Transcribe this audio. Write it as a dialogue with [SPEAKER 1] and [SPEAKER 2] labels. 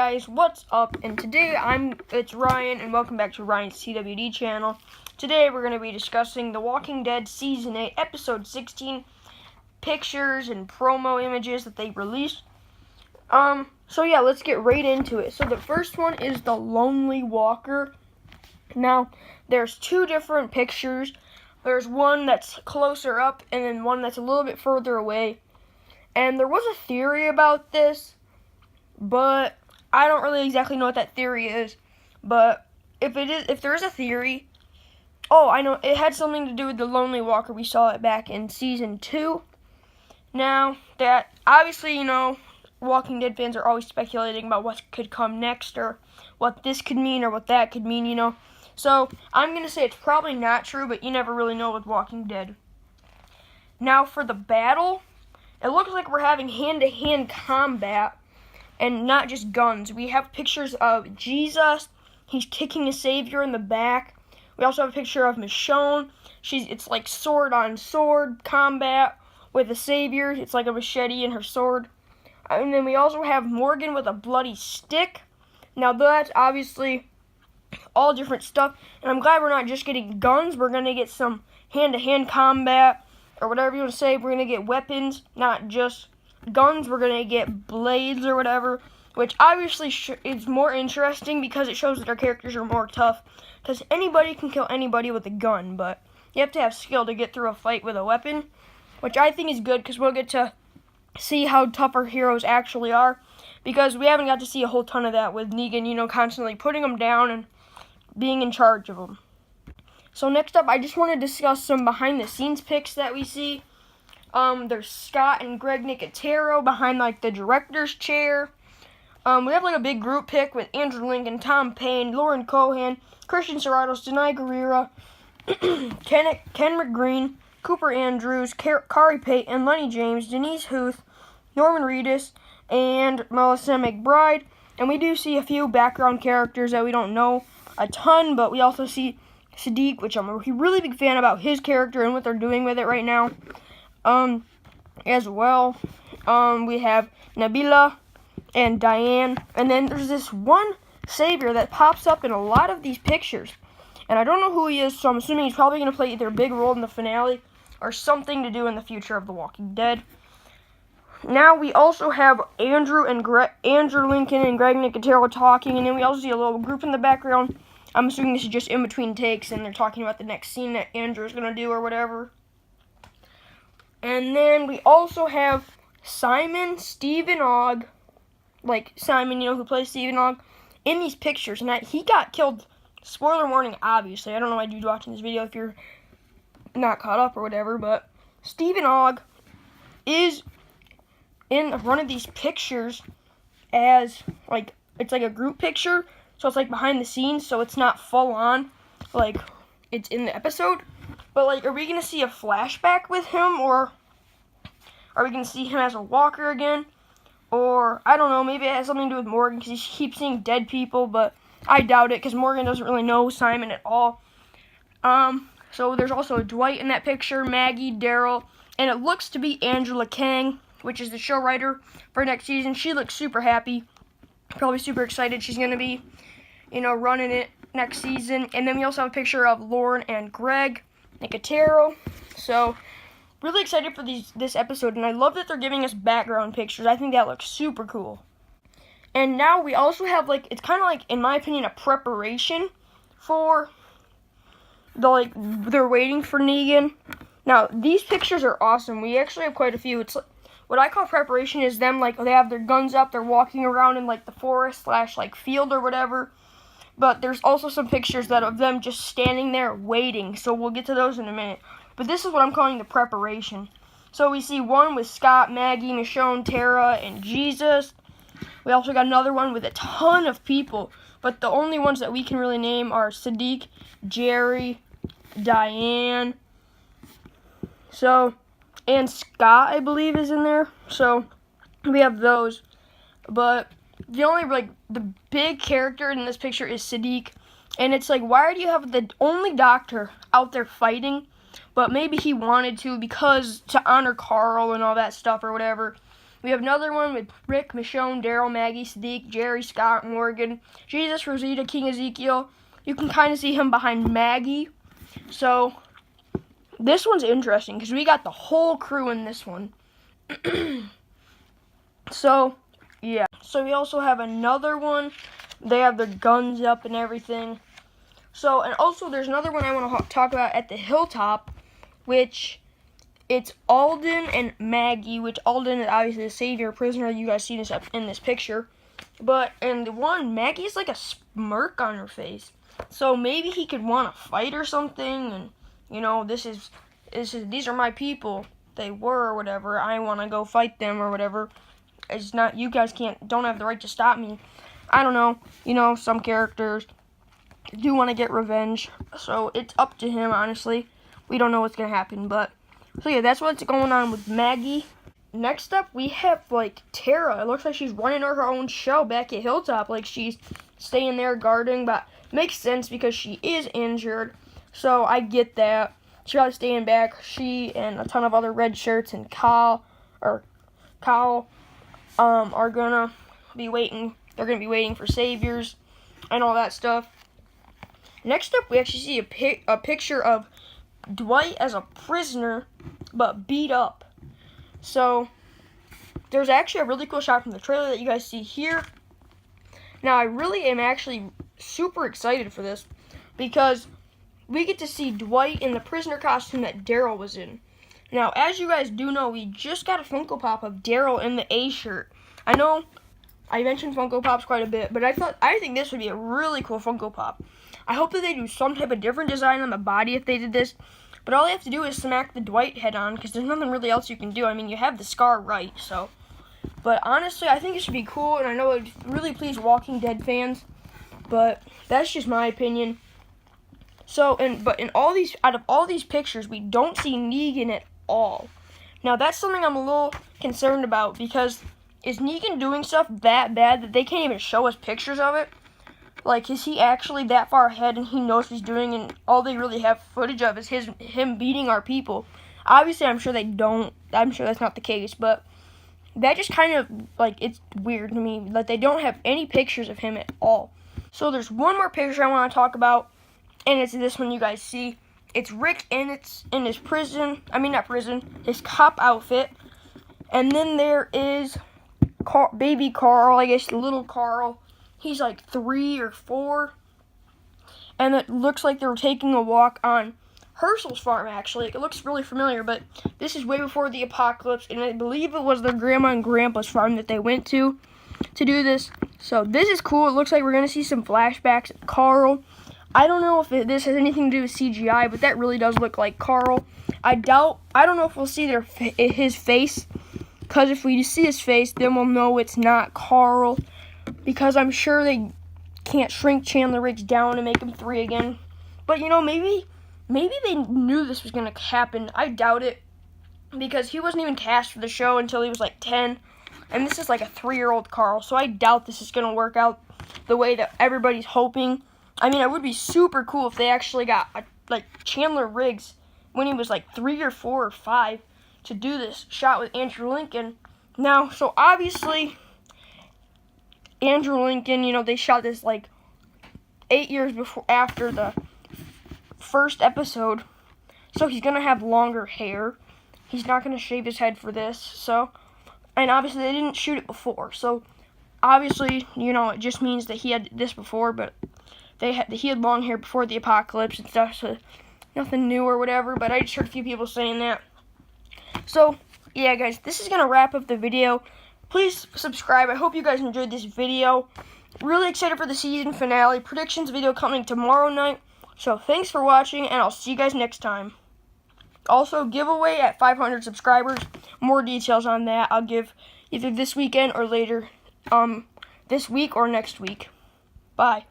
[SPEAKER 1] guys, what's up? And today it's Ryan, and welcome back to Ryan's TWD channel. Today we're going to be discussing The Walking Dead Season 8, Episode 16, pictures and promo images that they released. So yeah, let's get right into it. So the first one is the Lonely Walker. Now, there's two different pictures. There's one that's closer up, and then one that's a little bit further away. And there was a theory about this, but I don't really exactly know what that theory is. But if there is a theory, I know it had something to do with the Lonely Walker. We saw it back in Season 2. Now, that obviously, Walking Dead fans are always speculating about what could come next, or what this could mean, or what that could mean, So, I'm going to say it's probably not true, but you never really know with Walking Dead. Now, for the battle, it looks like we're having hand-to-hand combat, and not just guns. We have pictures of Jesus. He's kicking a savior in the back. We also have a picture of Michonne. It's like sword-on-sword combat with a savior. It's like a machete and her sword. And then we also have Morgan with a bloody stick. Now, that's obviously all different stuff. And I'm glad we're not just getting guns. We're going to get some hand-to-hand combat, or whatever you want to say. We're going to get weapons, not just guns. We're going to get blades or whatever, which obviously is more interesting because it shows that our characters are more tough, because anybody can kill anybody with a gun, but you have to have skill to get through a fight with a weapon, which I think is good because we'll get to see how tough our heroes actually are, because we haven't got to see a whole ton of that with Negan, constantly putting them down and being in charge of them. So next up, I just want to discuss some behind-the-scenes pics that we see. There's Scott and Greg Nicotero behind, the director's chair. We have, a big group pic with Andrew Lincoln, Tom Payne, Lauren Cohan, Christian Serratos, Denai Guerrera, Ken McGreen, Cooper Andrews, Kari Payton, Lenny James, Denise Huth, Norman Reedus, and Melissa McBride. And we do see a few background characters that we don't know a ton, but we also see Sadiq, which I'm a really big fan about his character and what they're doing with it right now. As well, we have Nabila and Diane, and then there's this one savior that pops up in a lot of these pictures, and I don't know who he is, so I'm assuming he's probably going to play either a big role in the finale or something to do in the future of The Walking Dead. Now we also have Andrew Lincoln and Greg Nicotero talking, and then we also see a little group in the background. I'm assuming this is just in between takes, and they're talking about the next scene that Andrew is going to do or whatever. And then we also have Simon, Stephen Ogg, Simon, who plays Stephen Ogg, in these pictures. And he got killed, spoiler warning, obviously. I don't know why you're watching this video if you're not caught up or whatever, but Stephen Ogg is in one of these pictures as, it's like a group picture, so it's behind the scenes, so it's not full on, it's in the episode. But, are we going to see a flashback with him, or are we going to see him as a walker again? Or, I don't know, maybe it has something to do with Morgan, because he keeps seeing dead people, but I doubt it, because Morgan doesn't really know Simon at all. So there's also Dwight in that picture, Maggie, Daryl, and it looks to be Angela Kang, which is the show writer for next season. She looks super happy, probably super excited. She's going to be, running it next season. And then we also have a picture of Lauren and Greg Nicotero. So, really excited for this episode, and I love that they're giving us background pictures. I think that looks super cool. And now we also have, it's kind of in my opinion, a preparation for they're waiting for Negan. Now, these pictures are awesome. We actually have quite a few. It's what I call preparation is them, they have their guns up, they're walking around in, the forest / field or whatever. But there's also some pictures of them just standing there waiting, so we'll get to those in a minute. But this is what I'm calling the preparation. So we see one with Scott, Maggie, Michonne, Tara, and Jesus. We also got another one with a ton of people, but the only ones that we can really name are Sadiq, Jerry, Diane, and Scott, I believe, is in there. So we have those, but the only, the big character in this picture is Sadiq, and it's why do you have the only doctor out there fighting? But maybe he wanted to, because to honor Carl and all that stuff or whatever. We have another one with Rick, Michonne, Daryl, Maggie, Sadiq, Jerry, Scott, Morgan, Jesus, Rosita, King Ezekiel. You can kind of see him behind Maggie. So this one's interesting because we got the whole crew in this one. So, yeah. So we also have another one. They have their guns up and everything. So, and also there's another one I want to talk about at the Hilltop, which it's Alden and Maggie, which Alden is obviously the savior prisoner. You guys see this up in this picture. But in the one, Maggie has like a smirk on her face. So maybe he could want to fight or something, and you know, these are my people. They were or whatever. I want to go fight them or whatever. It's not, you guys don't have the right to stop me. I don't know. You know, some characters do want to get revenge. So it's up to him, honestly. We don't know what's going to happen. But, so yeah, that's what's going on with Maggie. Next up, we have, like, Tara. It looks like she's running her own show back at Hilltop. Like, she's staying there guarding. But makes sense because she is injured. So I get that. She's probably staying back. She and a ton of other red shirts and Kyle are gonna be waiting. They're gonna be waiting for saviors and all that stuff. Next up, we actually see a picture of Dwight as a prisoner, but beat up. So there's actually a really cool shot from the trailer that you guys see here. Now I really am actually super excited for this because we get to see Dwight in the prisoner costume that Daryl was in. Now, as you guys do know, we just got a Funko Pop of Daryl in the A shirt. I know I mentioned Funko Pops quite a bit, but I think this would be a really cool Funko Pop. I hope that they do some type of different design on the body if they did this. But all they have to do is smack the Dwight head on, because there's nothing really else you can do. I mean, you have the scar right, so. But honestly, I think it should be cool, and I know it would really please Walking Dead fans. But that's just my opinion. So, out of all these pictures, we don't see Negan at all. Now, that's something I'm a little concerned about, because is Negan doing stuff that bad that they can't even show us pictures of it? Like, is he actually that far ahead and he knows what he's doing, and all they really have footage of is him beating our people? Obviously, I'm sure they don't. I'm sure that's not the case, but that just kind of, like, it's weird to me that they don't have any pictures of him at all. So there's one more picture I want to talk about, and it's this one you guys see. It's Rick, and it's in his his cop outfit. And then there is baby Carl, I guess little Carl. He's like 3 or 4. And it looks like they were taking a walk on Herschel's farm, actually. It looks really familiar, but this is way before the apocalypse. And I believe it was their grandma and grandpa's farm that they went to do this. So this is cool. It looks like we're going to see some flashbacks of Carl. I don't know if this has anything to do with CGI, but that really does look like Carl. I don't know if we'll see his face, because if we see his face, then we'll know it's not Carl, because I'm sure they can't shrink Chandler Riggs down and make him 3 again. But, you know, maybe they knew this was going to happen. I doubt it, because he wasn't even cast for the show until he was like 10, and this is like a 3-year-old Carl, so I doubt this is going to work out the way that everybody's hoping. I mean, it would be super cool if they actually got, like, Chandler Riggs when he was, like, 3 or 4 or 5 to do this shot with Andrew Lincoln. Now, so obviously, Andrew Lincoln, you know, they shot this, like, 8 years after the first episode. So he's going to have longer hair. He's not going to shave his head for this. So, and obviously they didn't shoot it before. So, obviously, you know, it just means that he had this before, but he had long hair before the apocalypse and stuff, so nothing new or whatever, but I just heard a few people saying that. So, yeah, guys, this is going to wrap up the video. Please subscribe. I hope you guys enjoyed this video. Really excited for the season finale. Predictions video coming tomorrow night. So, thanks for watching, and I'll see you guys next time. Also, giveaway at 500 subscribers. More details on that I'll give either this weekend or later, this week or next week. Bye.